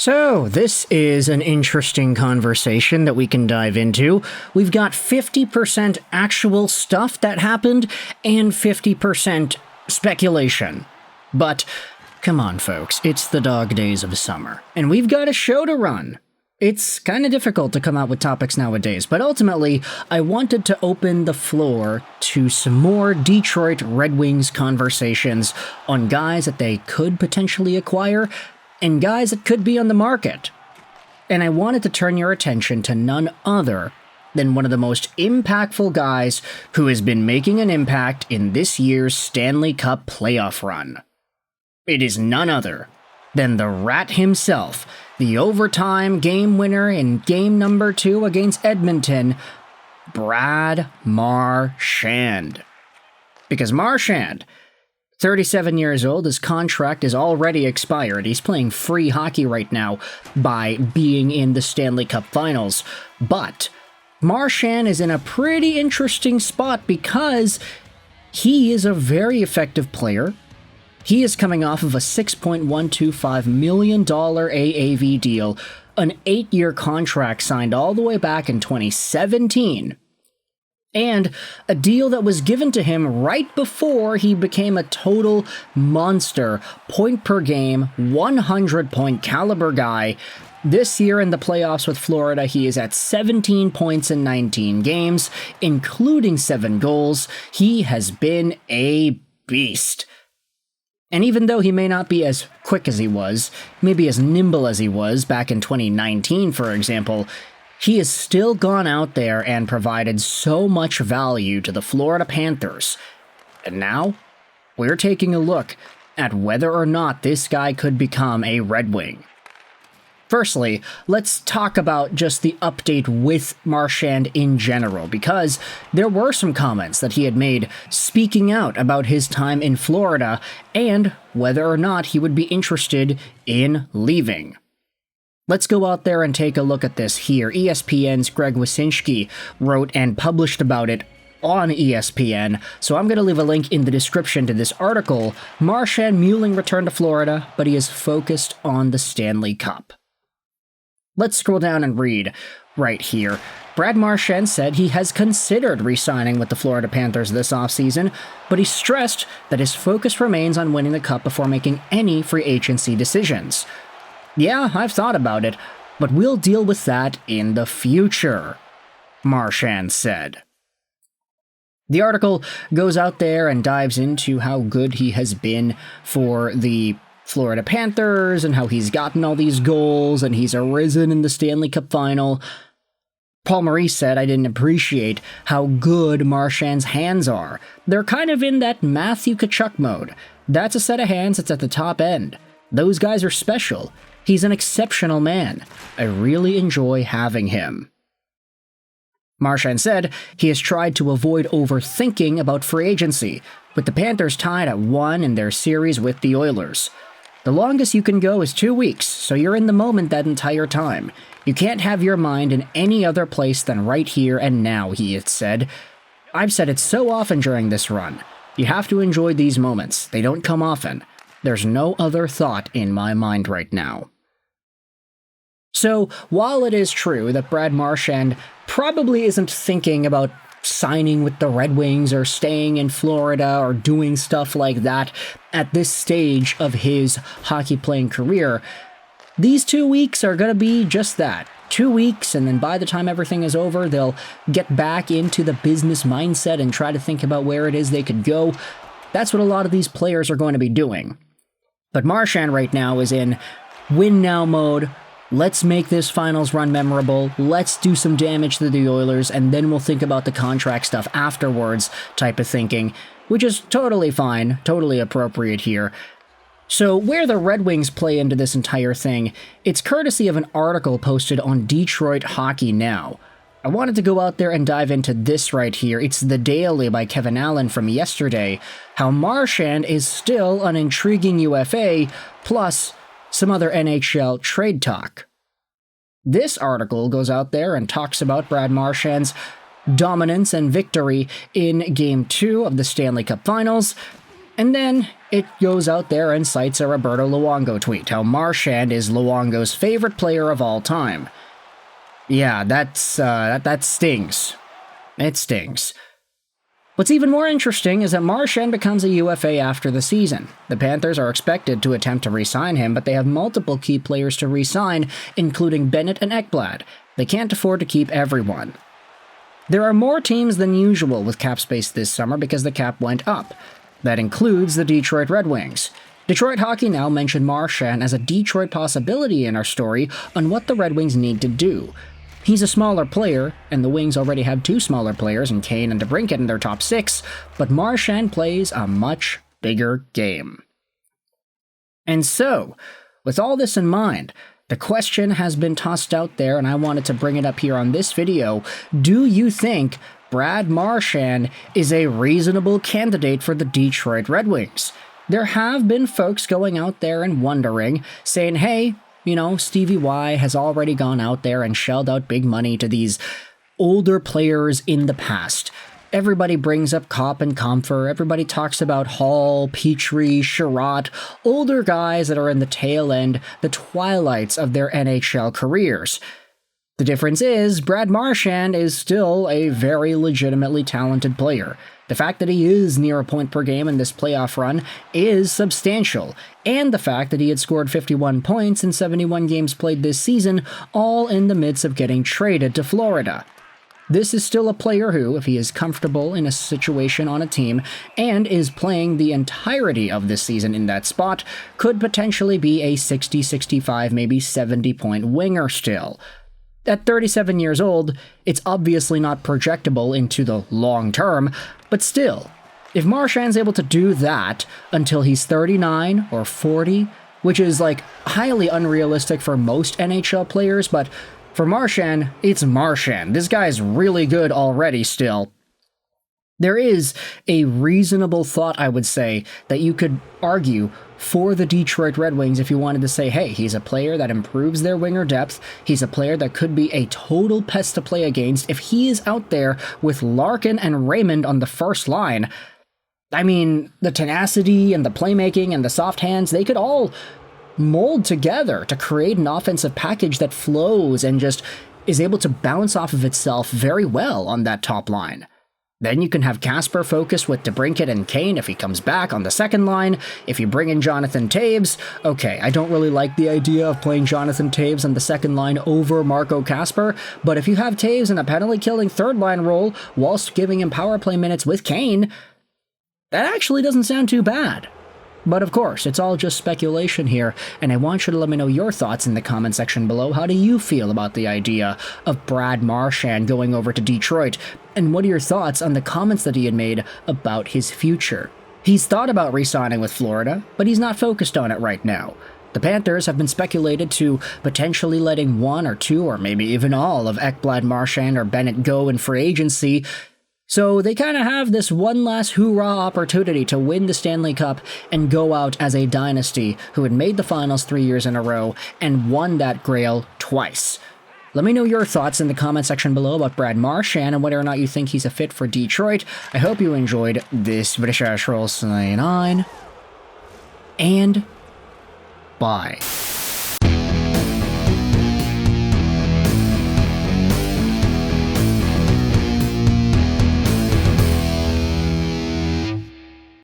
So, this is an interesting conversation that we can dive into. We've got 50% actual stuff that happened and 50% speculation. But, come on folks, it's the dog days of summer, and we've got a show to run. It's kind of difficult to come out with topics nowadays, but ultimately, I wanted to open the floor to some more Detroit Red Wings conversations on guys that they could potentially acquire and guys that could be on the market. And I wanted to turn your attention to none other than one of the most impactful guys who has been making an impact in this year's Stanley Cup playoff run. It is none other than the Rat himself, the overtime game winner in game number 2 against Edmonton, Brad Marchand. Because Marchand, 37 years old, his contract is already expired. He's playing free hockey right now by being in the Stanley Cup Finals. But Marchand is in a pretty interesting spot because he is a very effective player. He is coming off of a $6.125 million AAV deal, an 8-year contract signed all the way back in 2017. And a deal that was given to him right before he became a total monster, point-per-game, 100-point caliber guy. This year in the playoffs with Florida, he is at 17 points in 19 games, including 7 goals. He has been a beast. And even though he may not be as quick as he was, maybe as nimble as he was back in 2019, for example, he has still gone out there and provided so much value to the Florida Panthers. And now, we're taking a look at whether or not this guy could become a Red Wing. Firstly, let's talk about just the update with Marchand in general, because there were some comments that he had made speaking out about his time in Florida and whether or not he would be interested in leaving. Let's go out there and take a look at this here. ESPN's Greg Wyshynski wrote and published about it on ESPN, so I'm going to leave a link in the description to this article. Marchand Muling returned to Florida, but he is focused on the Stanley Cup. Let's scroll down and read right here. Brad Marchand said he has considered re-signing with the Florida Panthers this offseason, but he stressed that his focus remains on winning the Cup before making any free agency decisions. Yeah, I've thought about it, but we'll deal with that in the future, Marchand said. The article goes out there and dives into how good he has been for the Florida Panthers and how he's gotten all these goals and he's arisen in the Stanley Cup final. Paul Maurice said, "I didn't appreciate how good Marchand's hands are. They're kind of in that Matthew Tkachuk mode. That's a set of hands that's at the top end. Those guys are special. He's an exceptional man. I really enjoy having him." Marchand said he has tried to avoid overthinking about free agency, with the Panthers tied at 1 in their series with the Oilers. The longest you can go is 2 weeks, so you're in the moment that entire time. You can't have your mind in any other place than right here and now, he had said. I've said it so often during this run. You have to enjoy these moments. They don't come often. There's no other thought in my mind right now. So, while it is true that Brad Marchand probably isn't thinking about signing with the Red Wings or staying in Florida or doing stuff like that at this stage of his hockey playing career, these 2 weeks are going to be just that. 2 weeks, and then by the time everything is over, they'll get back into the business mindset and try to think about where it is they could go. That's what a lot of these players are going to be doing. But Marchand right now is in win-now mode. Let's make this finals run memorable, let's do some damage to the Oilers, and then we'll think about the contract stuff afterwards type of thinking, which is totally fine, totally appropriate here. So where the Red Wings play into this entire thing, it's courtesy of an article posted on Detroit Hockey Now. I wanted to go out there and dive into this right here. It's The Daily by Kevin Allen from yesterday, how Marchand is still an intriguing UFA, plus some other NHL trade talk. This article goes out there and talks about Brad Marchand's dominance and victory in Game 2 of the Stanley Cup Finals, and then it goes out there and cites a Roberto Luongo tweet, how Marchand is Luongo's favorite player of all time. Yeah, that stings. It stings. What's even more interesting is that Marchand becomes a UFA after the season. The Panthers are expected to attempt to re-sign him, but they have multiple key players to re-sign, including Bennett and Ekblad. They can't afford to keep everyone. There are more teams than usual with cap space this summer because the cap went up. That includes the Detroit Red Wings. Detroit Hockey Now mentioned Marchand as a Detroit possibility in our story on what the Red Wings need to do. He's a smaller player, and the Wings already have two smaller players in Cayden and DeBrincat in their top six, but Marchand plays a much bigger game. And so, with all this in mind, the question has been tossed out there, and I wanted to bring it up here on this video. Do you think Brad Marchand is a reasonable candidate for the Detroit Red Wings? There have been folks going out there and wondering, saying, hey, you know, Stevie Y has already gone out there and shelled out big money to these older players in the past. Everybody brings up Kopp and Comfer. Everybody talks about Hall, Petrie, Sherratt, older guys that are in the tail end, the twilights of their NHL careers. The difference is, Brad Marchand is still a very legitimately talented player. The fact that he is near a point per game in this playoff run is substantial, and the fact that he had scored 51 points in 71 games played this season, all in the midst of getting traded to Florida. This is still a player who, if he is comfortable in a situation on a team and is playing the entirety of this season in that spot, could potentially be a 60, 65, maybe 70-point winger still. At 37 years old, it's obviously not projectable into the long term, but still, if Marchand's able to do that until he's 39 or 40, which is like highly unrealistic for most NHL players, but for Marchand, it's Marchand. This guy's really good already still. There is a reasonable thought, I would say, that you could argue for the Detroit Red Wings if you wanted to say, hey, he's a player that improves their winger depth, he's a player that could be a total pest to play against if he is out there with Larkin and Raymond on the first line. I mean, the tenacity and the playmaking and the soft hands, they could all mold together to create an offensive package that flows and just is able to bounce off of itself very well on that top line. Then you can have Kasper focus with DeBrincat and Kane if he comes back on the second line. If you bring in Jonathan Toews, okay, I don't really like the idea of playing Jonathan Toews on the second line over Marco Kasper, but if you have Toews in a penalty-killing third line role whilst giving him power play minutes with Kane, that actually doesn't sound too bad. But of course, it's all just speculation here, and I want you to let me know your thoughts in the comment section below. How do you feel about the idea of Brad Marchand going over to Detroit? And what are your thoughts on the comments that he had made about his future? He's thought about re-signing with Florida, but he's not focused on it right now. The Panthers have been speculated to potentially letting one or two or maybe even all of Ekblad, Marchand, or Bennett go in free agency. So they kind of have this one last hoorah opportunity to win the Stanley Cup and go out as a dynasty who had made the finals 3 years in a row and won that Grail twice. Let me know your thoughts in the comment section below about Brad Marchand and whether or not you think he's a fit for Detroit. I hope you enjoyed this video. Sign on, and bye.